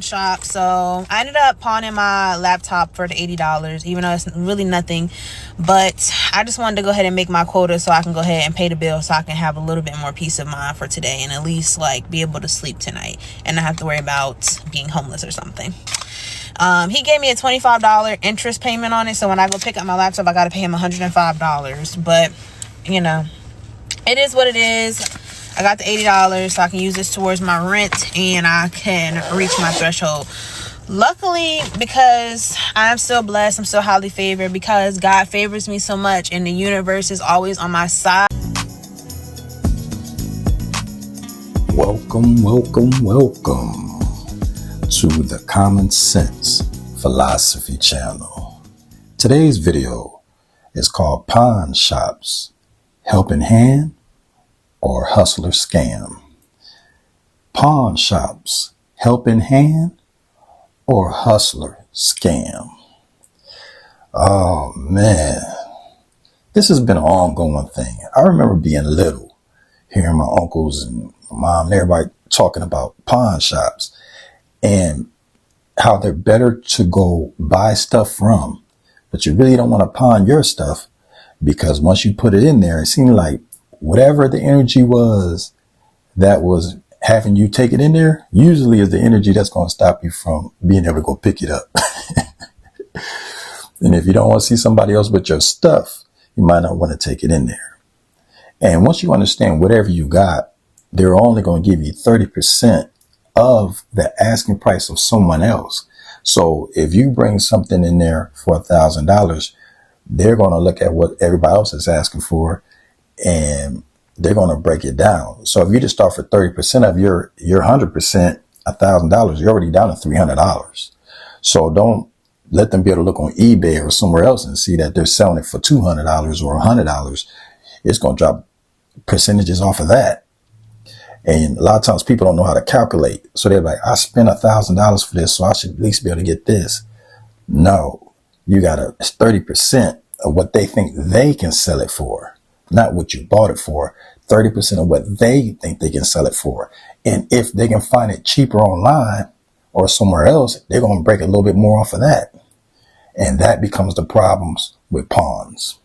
shop. So I ended up pawning my laptop for the $80, even though it's really nothing, but I just wanted to go ahead and make my quota so I can go ahead and pay the bill, so I can have a little bit more peace of mind for today, and at least like be able to sleep tonight and not have to worry about being homeless or something. He gave me a $25 interest payment on it, so when I go pick up my laptop, I gotta pay him $105. But you know, it is what it is. I got the $80 so I can use this towards my rent, and I can reach my threshold. Luckily, because I'm still blessed, I'm still highly favored, because God favors me so much and the universe is always on my side. Welcome to the Common Sense Philosophy channel. Today's video is called Pawn Shops, Helping Hand or Hustler Scam. Pawn shops, helping hand or hustler scam. Oh man, this has been an ongoing thing. I remember being little, hearing my uncles and my mom and everybody talking about pawn shops and how they're better to go buy stuff from, but you really don't want to pawn your stuff, because once you put it in there, it seemed like whatever the energy was that was having you take it in there, usually is the energy that's going to stop you from being able to go pick it up. And if you don't want to see somebody else with your stuff, you might not want to take it in there. And once you understand whatever you got, they're only going to give you 30% of the asking price of someone else. So if you bring something in there for $1,000, they're going to look at what everybody else is asking for, and they're going to break it down. So if you just start for 30% of your 100%, $1,000, you're already down to $300. So don't let them be able to look on eBay or somewhere else and see that they're selling it for $200 or $100. It's going to drop percentages off of that. And a lot of times people don't know how to calculate. So they're like, I spent $1,000 for this, so I should at least be able to get this. No, you got to 30% of what they think they can sell it for. Not what you bought it for, 30% of what they think they can sell it for. And if they can find it cheaper online or somewhere else, they're going to break a little bit more off of that. And that becomes the problems with pawns.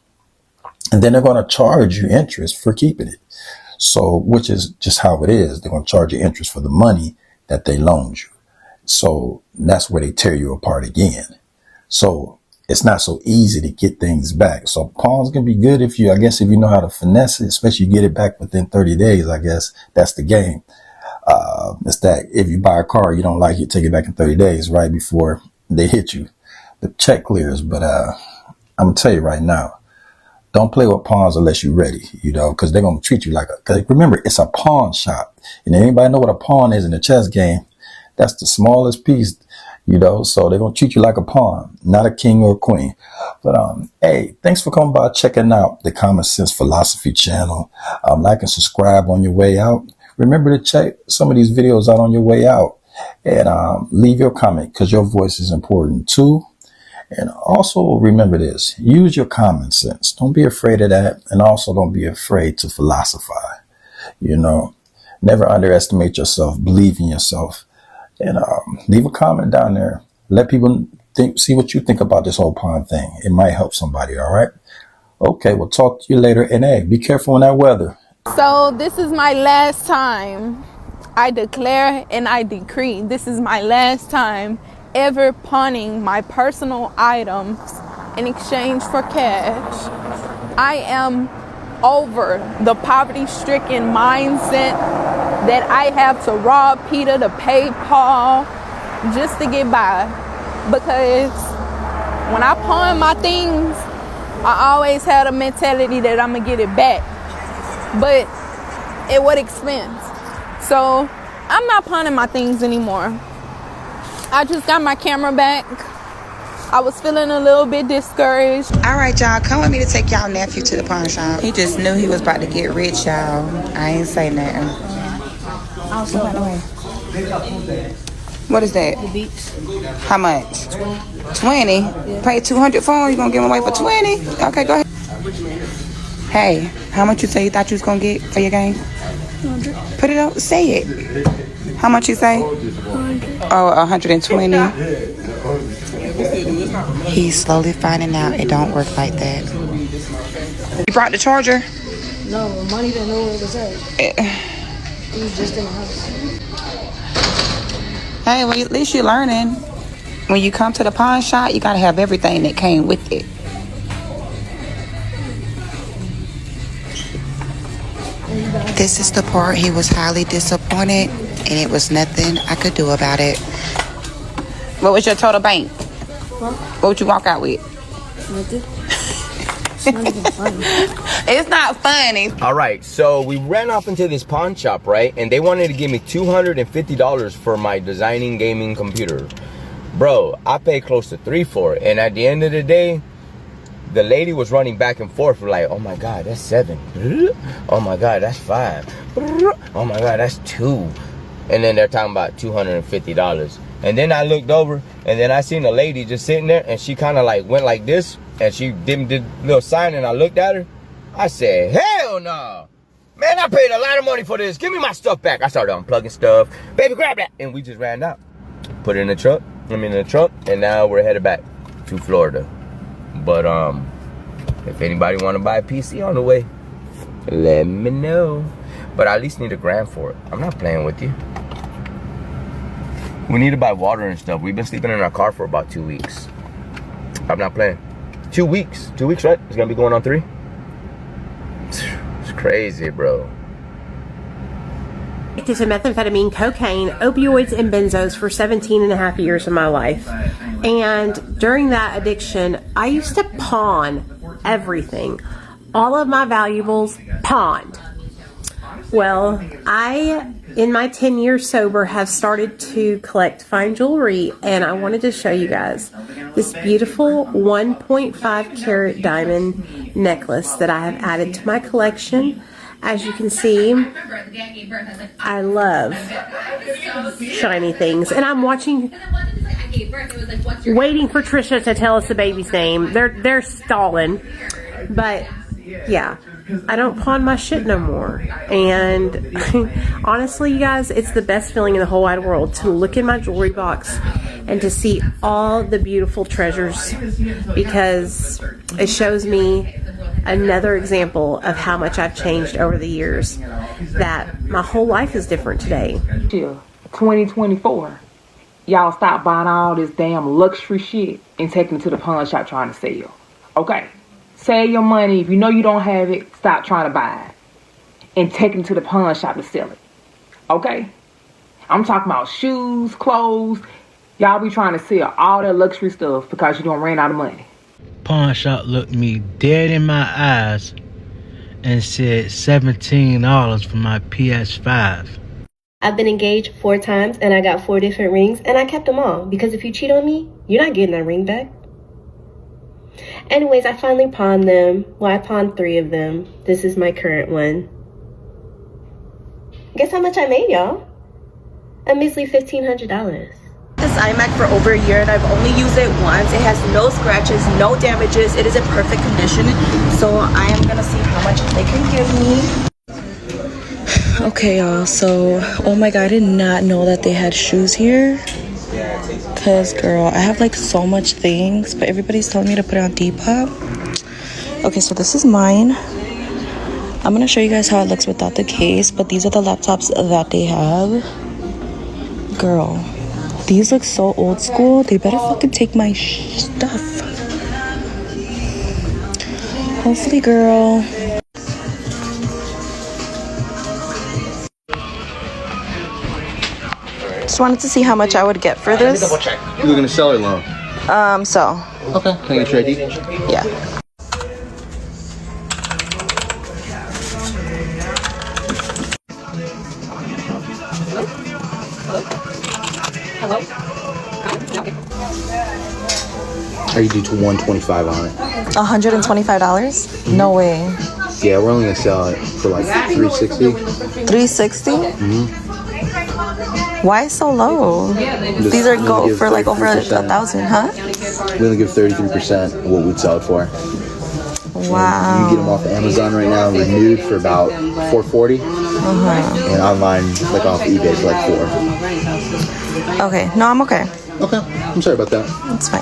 And then they're going to charge you interest for keeping it. So, which is just how it is. They're going to charge you interest for the money that they loaned you. So that's where they tear you apart again. So it's not so easy to get things back. So pawns can be good if you know how to finesse it, especially you get it back within 30 days. I guess that's the game. It's that if you buy a car, you don't like it, take it back in 30 days, right before they hit you. The check clears. But I'm going to tell you right now, don't play with pawns unless you're ready, because they're going to treat you like because remember, it's a pawn shop. And anybody know what a pawn is in a chess game? That's the smallest piece. So they're going to treat you like a pawn, not a king or a queen. But, hey, thanks for coming by, checking out the Common Sense Philosophy channel. Like and subscribe on your way out. Remember to check some of these videos out on your way out, and leave your comment, because your voice is important too. And also remember this, use your common sense. Don't be afraid of that. And also don't be afraid to philosophize. Never underestimate yourself, believe in yourself. And leave a comment down there. Let people see what you think about this whole pawn thing. It might help somebody, all right? Okay, we'll talk to you later. And hey, be careful in that weather. So this is my last time. I declare and I decree, this is my last time ever pawning my personal items in exchange for cash. I am over the poverty-stricken mindset that I have to rob Peter to pay Paul just to get by. Because when I pawn my things, I always had a mentality that I'm gonna get it back. But at what expense? So I'm not pawning my things anymore. I just got my camera back. I was feeling a little bit discouraged. All right, y'all, come with me to take y'all nephew to the pawn shop. He just knew he was about to get rich, y'all. I ain't say nothing. What is that? The Beats. How much? 20. Yeah. Pay 200 for him? You gonna give him away for 20? Okay, go ahead. Hey, how much you say you thought you was gonna get for your game? 200. Put it up. Say it. How much you say? Oh, 120. He's slowly finding out it don't work like that. You brought the charger? No, money didn't know where it was at. It was just in the house. Hey, well, at least you're learning. When you come to the pawn shop, you gotta have everything that came with it. This is the part he was highly disappointed, and it was nothing I could do about it. What was your total bank? What would you walk out with? Nothing. It's not even funny. It's not funny. All right, so we ran off into this pawn shop, right? And they wanted to give me $250 for my designing gaming computer. Bro, I paid close to $3 for it. And at the end of the day, the lady was running back and forth like, oh my God, that's $7. Oh my God, that's $5. Oh my God, that's $2. And then they're talking about $250. And then I looked over and then I seen a lady just sitting there and she kind of like went like this and she did a little sign and I looked at her. I said, hell no. Man, I paid a lot of money for this. Give me my stuff back. I started unplugging stuff. Baby, grab that. And we just ran out. Put it in the truck. And now we're headed back to Florida. But if anybody want to buy a PC on the way, let me know. But I at least need $1,000 for it. I'm not playing with you. We need to buy water and stuff. We've been sleeping in our car for about 2 weeks. I'm not playing. 2 weeks. 2 weeks, right? It's gonna be going on 3. It's crazy, bro. Addicted to methamphetamine, cocaine, opioids, and benzos for 17 and a half years of my life. And during that addiction, I used to pawn everything. All of my valuables pawned. Well, I, in my 10 years sober, have started to collect fine jewelry, and I wanted to show you guys this beautiful 1.5 carat diamond necklace that I have added to my collection. As you can see, I love shiny things, and I'm waiting for Trisha to tell us the baby's name. They're stalling, but yeah, I don't pawn my shit no more. And honestly, you guys, it's the best feeling in the whole wide world to look in my jewelry box and to see all the beautiful treasures, because it shows me another example of how much I've changed over the years, that my whole life is different today. 2024, y'all stop buying all this damn luxury shit and taking it to the pawn shop trying to sell. Okay, save your money. If you know you don't have it, stop trying to buy it and take it to the pawn shop to sell it. Okay, I'm talking about shoes, clothes. Y'all be trying to sell all that luxury stuff because you don't ran out of money. Pawn shop looked me dead in my eyes and said $17 for my PS5. I've been engaged 4 times and I got 4 different rings, and I kept them all because if you cheat on me, you're not getting that ring back. Anyways, I finally pawned them. Well, I pawned 3 of them. This is my current one. Guess how much I made, y'all? A measly $1,500. This iMac for over a year and I've only used it once. It has no scratches, no damages. It is in perfect condition. So I am gonna see how much they can give me. Okay, y'all, so oh my god, I did not know that they had shoes here. Cause girl, I have like so much things, but everybody's telling me to put it on Depop. Okay, so this is mine. I'm gonna show you guys how it looks without the case, but these are the laptops that they have. Girl, these look so old school. They better fucking take my stuff. Hopefully, girl. Just wanted to see how much I would get for this. Double check. You looking to sell or loan? Sell. Okay. Can I get your ID? Yeah. Hello? Or you do to $125 on it. $125? No way. Yeah, we're only gonna sell it for like $360. $360? Mm-hmm. Why so low? These are go for like over 1,000, huh? We only give 33% of what we'd sell it for. Wow. And you can get them off of Amazon right now, renewed for about $440. And online, like off eBay, for like $4. Okay, no, I'm okay. Okay, I'm sorry about that. It's fine.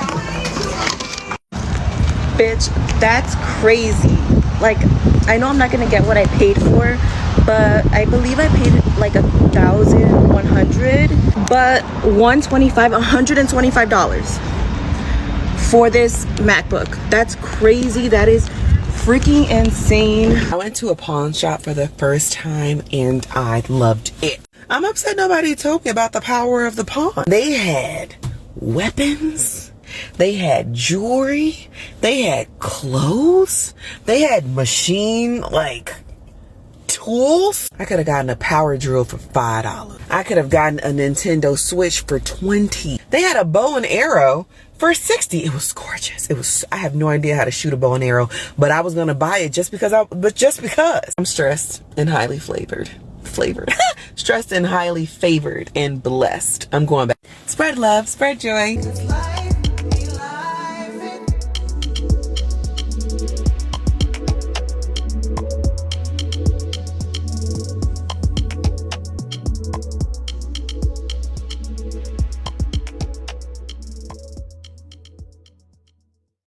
Bitch, that's crazy. Like, I know I'm not gonna get what I paid for, but I believe I paid like $1,100, but $125 for this MacBook. That's crazy. That is freaking insane. I went to a pawn shop for the first time and I loved it. I'm upset nobody told me about the power of the pawn. They had weapons, they had jewelry, they had clothes, they had machine like tools. I could have gotten a power drill for $5. I could have gotten a Nintendo Switch for $20. They had a bow and arrow for $60. It was gorgeous. I have no idea how to shoot a bow and arrow, but I was gonna buy it just because I'm stressed and highly flavored. Stressed and highly favored and blessed. I'm going back. Spread love, spread joy.